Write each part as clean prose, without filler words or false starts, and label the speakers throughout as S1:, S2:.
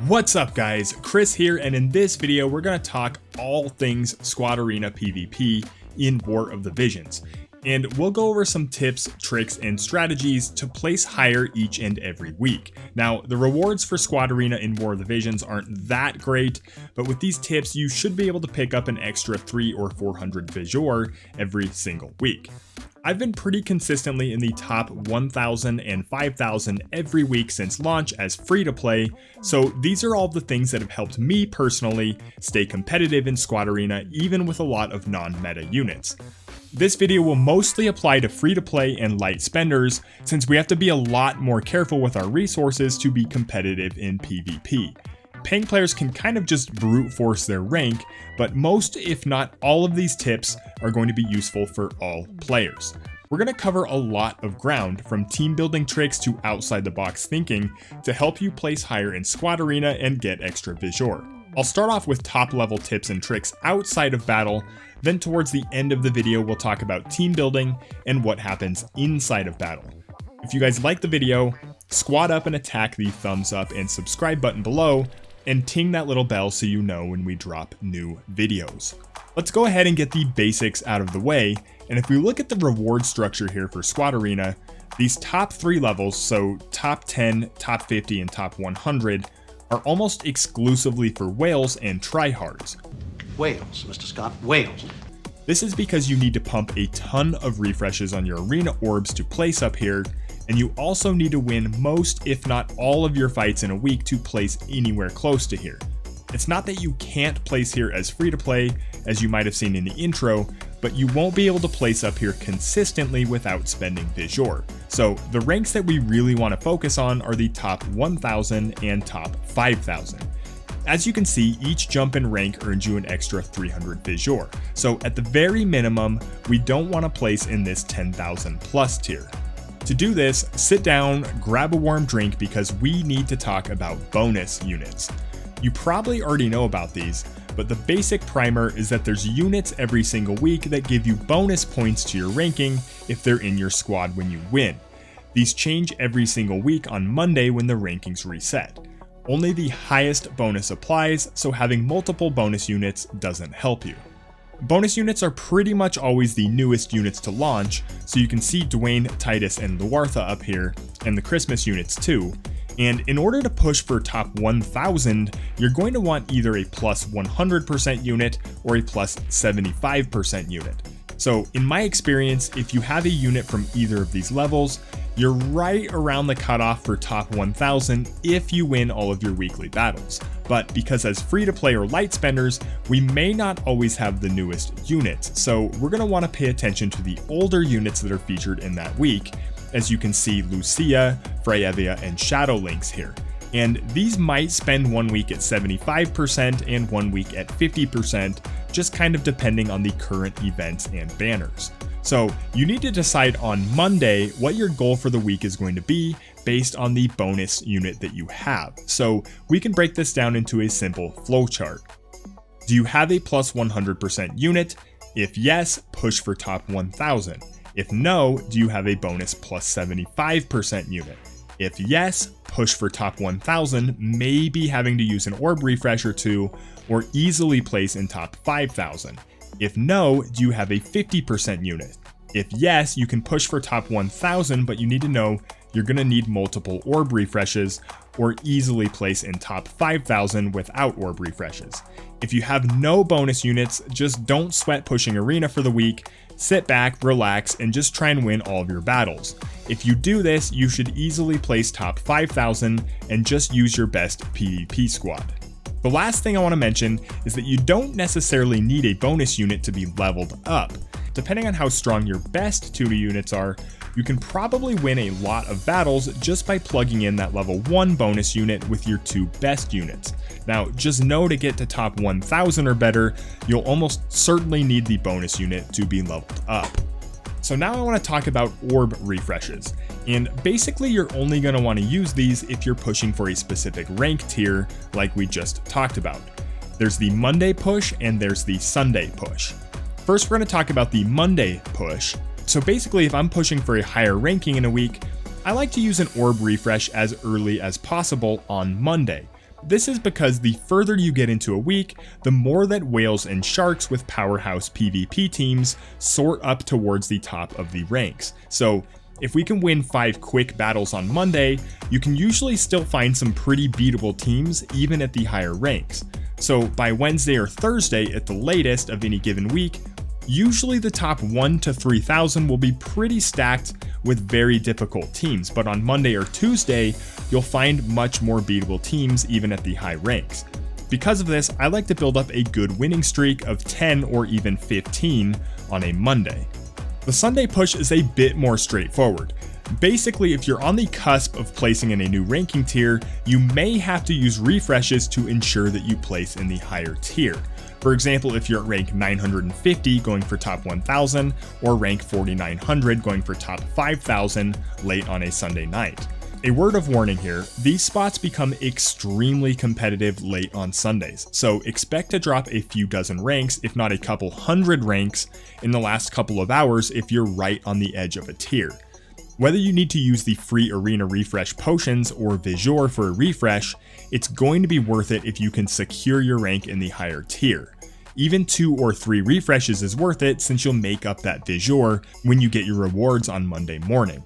S1: What's up guys, Chris here, and in this video we're going to talk all things Squad Arena PvP in War of the Visions. And we'll go over some tips, tricks, and strategies to place higher each and every week. Now, the rewards for Squad Arena in War of the Visions aren't that great, but with these tips you should be able to pick up an extra 300 or 400 Visuor every single week. I've been pretty consistently in the top 1,000 and 5,000 every week since launch as free to play, so these are all the things that have helped me personally stay competitive in Squad Arena even with a lot of non-meta units. This video will mostly apply to free to play and light spenders, since we have to be a lot more careful with our resources to be competitive in PvP. Paying players can kind of just brute force their rank, but most if not all of these tips are going to be useful for all players. We're going to cover a lot of ground, from team building tricks to outside the box thinking to help you place higher in Squad Arena and get extra Visuor. I'll start off with top level tips and tricks outside of battle, then towards the end of the video we'll talk about team building and what happens inside of battle. If you guys like the video, squad up and attack the thumbs up and subscribe button below, and ting that little bell so you know when we drop new videos. Let's go ahead and get the basics out of the way, and if we look at the reward structure here for Squad Arena, these top 3 levels, so top 10, top 50, and top 100, are almost exclusively for whales and tryhards.
S2: Whales, Mr. Scott, whales.
S1: This is because you need to pump a ton of refreshes on your arena orbs to place up here, and you also need to win most if not all of your fights in a week to place anywhere close to here. It's not that you can't place here as free to play, as you might have seen in the intro, but you won't be able to place up here consistently without spending Visuor. So the ranks that we really want to focus on are the top 1,000 and top 5,000. As you can see, each jump in rank earns you an extra 300 Visuor. So at the very minimum, we don't want to place in this 10,000 plus tier. To do this, sit down, grab a warm drink, because we need to talk about bonus units. You probably already know about these, but the basic primer is that there's units every single week that give you bonus points to your ranking if they're in your squad when you win. These change every single week on Monday when the rankings reset. Only the highest bonus applies, so having multiple bonus units doesn't help you. Bonus units are pretty much always the newest units to launch, so you can see Dwayne, Titus, and Luartha up here, and the Christmas units too. And in order to push for top 1,000, you're going to want either a plus 100% unit or a plus 75% unit. So in my experience, if you have a unit from either of these levels, you're right around the cutoff for top 1,000 if you win all of your weekly battles. But because as free to play or light spenders, we may not always have the newest units, so we're going to want to pay attention to the older units that are featured in that week. As you can see, Lucia, Freyevia, and Shadow Lynx here. And these might spend one week at 75% and one week at 50%, just kind of depending on the current events and banners. So you need to decide on Monday what your goal for the week is going to be based on the bonus unit that you have. So we can break this down into a simple flowchart. Do you have a plus 100% unit? If yes, push for top 1,000. If no, do you have a bonus plus 75% unit? If yes, push for top 1,000, maybe having to use an Orb Refresh or two, or easily place in top 5,000. If no, do you have a 50% unit? If yes, you can push for top 1,000, but you need to know you're going to need multiple Orb Refreshes, or easily place in top 5,000 without Orb Refreshes. If you have no bonus units, just don't sweat pushing Arena for the week. Sit back, relax, and just try and win all of your battles. If you do this, you should easily place top 5,000 and just use your best PvP squad. The last thing I want to mention is that you don't necessarily need a bonus unit to be leveled up. Depending on how strong your best 2 units are, you can probably win a lot of battles just by plugging in that level 1 bonus unit with your 2 best units. Now, just know to get to top 1,000 or better, you'll almost certainly need the bonus unit to be leveled up. So now I want to talk about Orb Refreshes, and basically you're only going to want to use these if you're pushing for a specific rank tier like we just talked about. There's the Monday push and there's the Sunday push. First, we're going to talk about the Monday push. So basically, if I'm pushing for a higher ranking in a week, I like to use an Orb Refresh as early as possible on Monday. This is because the further you get into a week, the more that whales and sharks with powerhouse PvP teams sort up towards the top of the ranks. So if we can win 5 quick battles on Monday, you can usually still find some pretty beatable teams even at the higher ranks. So by Wednesday or Thursday at the latest of any given week, usually the top 1 to 3,000 will be pretty stacked with very difficult teams, but on Monday or Tuesday, you'll find much more beatable teams even at the high ranks. Because of this, I like to build up a good winning streak of 10 or even 15 on a Monday. The Sunday push is a bit more straightforward. Basically, if you're on the cusp of placing in a new ranking tier, you may have to use refreshes to ensure that you place in the higher tier. For example, if you're at rank 950 going for top 1000 or rank 4900 going for top 5000 late on a Sunday night. A word of warning here, these spots become extremely competitive late on Sundays, so expect to drop a few dozen ranks, if not a couple hundred ranks, in the last couple of hours if you're right on the edge of a tier. Whether you need to use the free arena refresh potions or Visual for a refresh, it's going to be worth it if you can secure your rank in the higher tier. Even 2 or 3 refreshes is worth it since you'll make up that Visual when you get your rewards on Monday morning.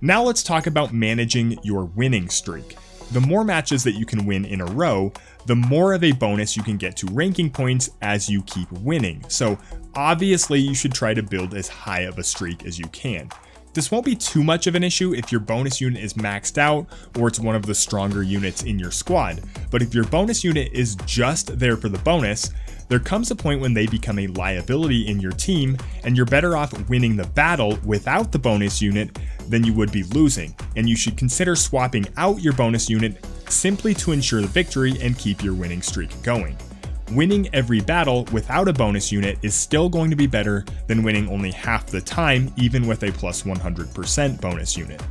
S1: Now let's talk about managing your winning streak. The more matches that you can win in a row, the more of a bonus you can get to ranking points as you keep winning. So obviously you should try to build as high of a streak as you can. This won't be too much of an issue if your bonus unit is maxed out or it's one of the stronger units in your squad, but if your bonus unit is just there for the bonus, there comes a point when they become a liability in your team and you're better off winning the battle without the bonus unit than you would be losing, and you should consider swapping out your bonus unit simply to ensure the victory and keep your winning streak going. Winning every battle without a bonus unit is still going to be better than winning only half the time, even with a plus 100% bonus unit.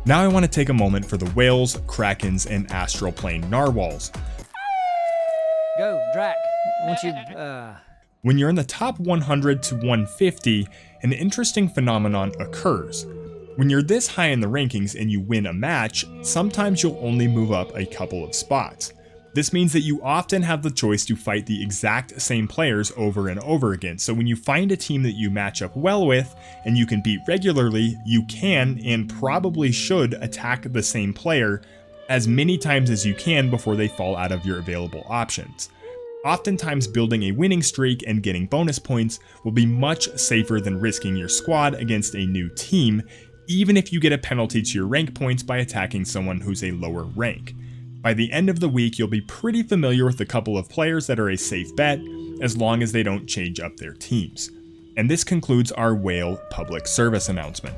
S1: Now I want to take a moment for the whales, krakens, and astral plane narwhals.
S3: Go, Drac. Won't you,
S1: When you're in the top 100 to 150, an interesting phenomenon occurs. When you're this high in the rankings and you win a match, sometimes you'll only move up a couple of spots. This means that you often have the choice to fight the exact same players over and over again. So when you find a team that you match up well with and you can beat regularly, you can and probably should attack the same player as many times as you can before they fall out of your available options. Oftentimes building a winning streak and getting bonus points will be much safer than risking your squad against a new team, even if you get a penalty to your rank points by attacking someone who's a lower rank. By the end of the week, you'll be pretty familiar with a couple of players that are a safe bet, as long as they don't change up their teams. And this concludes our whale public service announcement.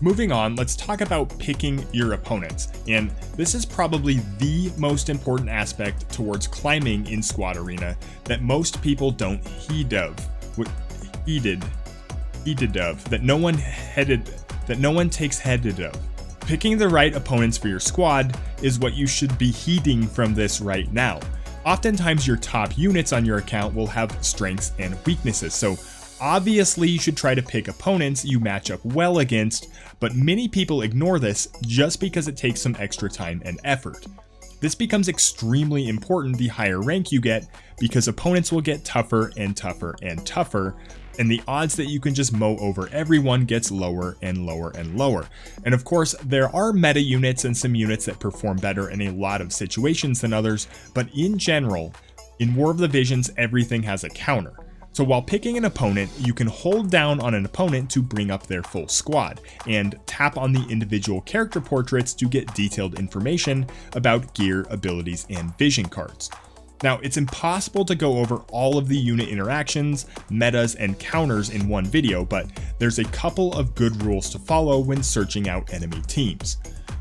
S1: Moving on, let's talk about picking your opponents, and this is probably the most important aspect towards climbing in Squad Arena that most people don't heed of. That no one takes headed of. Picking the right opponents for your squad is what you should be heeding from this right now. Oftentimes your top units on your account will have strengths and weaknesses, so obviously you should try to pick opponents you match up well against, but many people ignore this just because it takes some extra time and effort. This becomes extremely important the higher rank you get, because opponents will get tougher and tougher and tougher, and the odds that you can just mow over everyone gets lower and lower and lower. And of course, there are meta units and some units that perform better in a lot of situations than others, but in general, in War of the Visions, everything has a counter. So while picking an opponent, you can hold down on an opponent to bring up their full squad, and tap on the individual character portraits to get detailed information about gear, abilities, and vision cards. Now, it's impossible to go over all of the unit interactions, metas, and counters in one video, but there's a couple of good rules to follow when searching out enemy teams.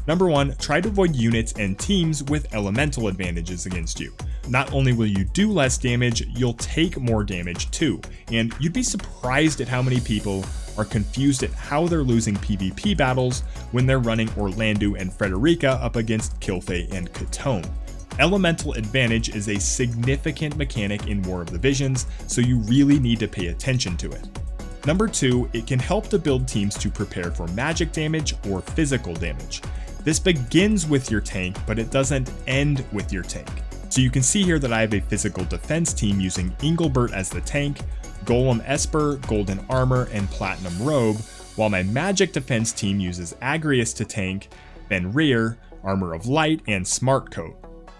S1: Number 1, try to avoid units and teams with elemental advantages against you. Not only will you do less damage, you'll take more damage too, and you'd be surprised at how many people are confused at how they're losing PvP battles when they're running Orlandu and Frederica up against Kilfei and Katone. Elemental advantage is a significant mechanic in War of the Visions, so you really need to pay attention to it. Number 2, it can help to build teams to prepare for magic damage or physical damage. This begins with your tank, but it doesn't end with your tank. So you can see here that I have a physical defense team using Engelbert as the tank, Golem Esper, Golden Armor, and Platinum Robe, while my magic defense team uses Agrius to tank, Fenrir, Armor of Light, and Smart Coat.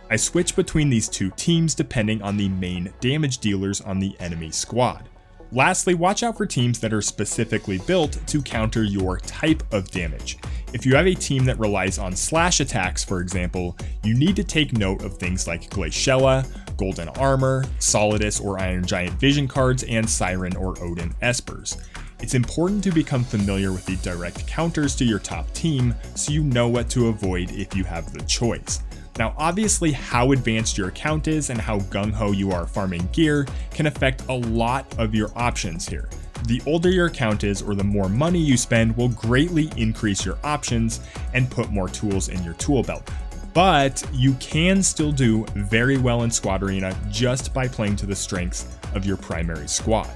S1: I switch between these two teams depending on the main damage dealers on the enemy squad. Lastly, watch out for teams that are specifically built to counter your type of damage. If you have a team that relies on slash attacks, for example, you need to take note of things like Glaciella, Golden Armor, Solidus or Iron Giant Vision cards, and Siren or Odin Espers. It's important to become familiar with the direct counters to your top team so you know what to avoid if you have the choice. Now obviously how advanced your account is and how gung-ho you are farming gear can affect a lot of your options here. The older your account is or the more money you spend will greatly increase your options and put more tools in your tool belt. But you can still do very well in Squad Arena just by playing to the strengths of your primary squad.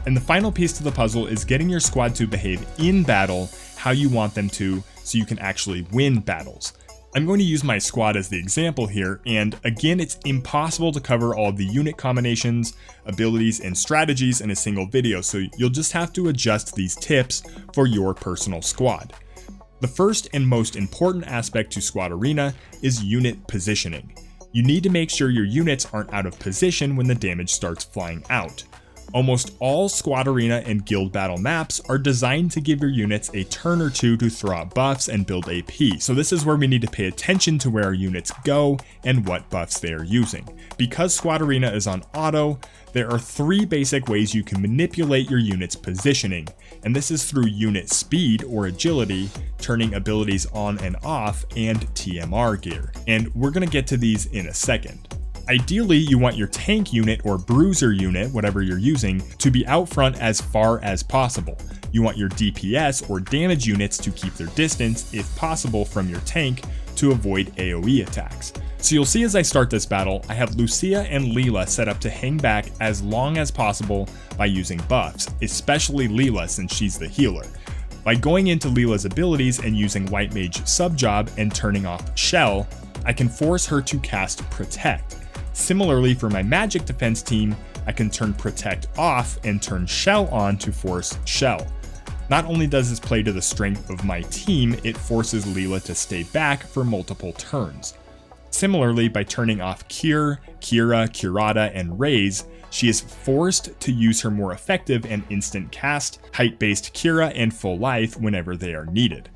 S1: And the final piece to the puzzle is getting your squad to behave in battle how you want them to so you can actually win battles. I'm going to use my squad as the example here, and again, it's impossible to cover all of the unit combinations, abilities, and strategies in a single video, so you'll just have to adjust these tips for your personal squad. The first and most important aspect to Squad Arena is unit positioning. You need to make sure your units aren't out of position when the damage starts flying out. Almost all Squad Arena and Guild Battle maps are designed to give your units a turn or two to throw out buffs and build AP, so this is where we need to pay attention to where our units go and what buffs they are using. Because Squad Arena is on auto, there are 3 basic ways you can manipulate your unit's positioning, and this is through unit speed or agility, turning abilities on and off, and TMR gear. And we're going to get to these in a second. Ideally, you want your tank unit or bruiser unit, whatever you're using, to be out front as far as possible. You want your DPS or damage units to keep their distance, if possible, from your tank to avoid AoE attacks. So you'll see as I start this battle, I have Lucia and Leela set up to hang back as long as possible by using buffs, especially Leela since she's the healer. By going into Leela's abilities and using White Mage sub-job and turning off Shell, I can force her to cast Protect. Similarly, for my magic defense team, I can turn Protect off and turn Shell on to force Shell. Not only does this play to the strength of my team, it forces Leela to stay back for multiple turns. Similarly, by turning off Kira, Kurata, and Raze, she is forced to use her more effective and instant cast, height-based Kira and Full Life whenever they are needed.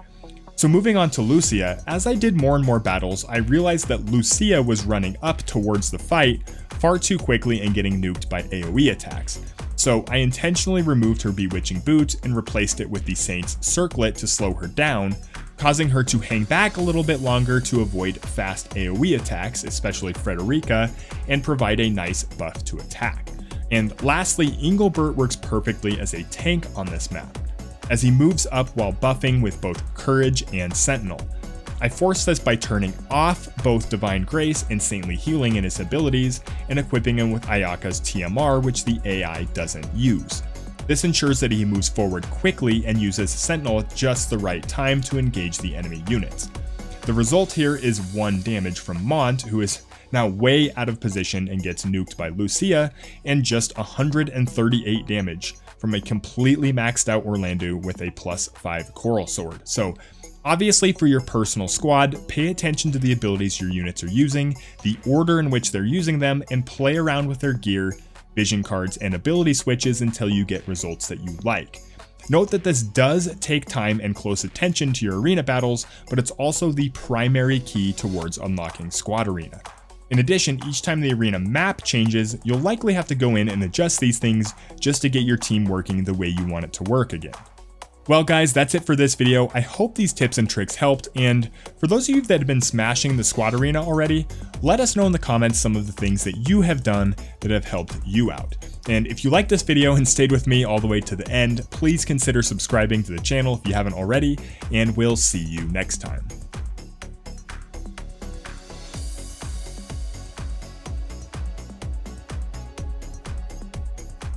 S1: So moving on to Lucia, as I did more and more battles, I realized that Lucia was running up towards the fight far too quickly and getting nuked by AoE attacks. So I intentionally removed her Bewitching Boot and replaced it with the Saint's Circlet to slow her down, causing her to hang back a little bit longer to avoid fast AoE attacks, especially Frederica, and provide a nice buff to attack. And lastly, Engelbert works perfectly as a tank on this map, as he moves up while buffing with both Courage and Sentinel. I force this by turning off both Divine Grace and Saintly Healing in his abilities and equipping him with Ayaka's TMR, which the AI doesn't use. This ensures that he moves forward quickly and uses Sentinel at just the right time to engage the enemy units. The result here is 1 damage from Mont, who is now way out of position and gets nuked by Lucia, and just 138 damage from a completely maxed out Orlando with a +5 Coral Sword. So obviously for your personal squad, pay attention to the abilities your units are using, the order in which they're using them, and play around with their gear, vision cards, and ability switches until you get results that you like. Note that this does take time and close attention to your arena battles, but it's also the primary key towards unlocking Squad Arena. In addition, each time the arena map changes, you'll likely have to go in and adjust these things just to get your team working the way you want it to work again. Well guys, that's it for this video. I hope these tips and tricks helped, and for those of you that have been smashing the Squad Arena already, let us know in the comments some of the things that you have done that have helped you out. And if you liked this video and stayed with me all the way to the end, please consider subscribing to the channel if you haven't already, and we'll see you next time.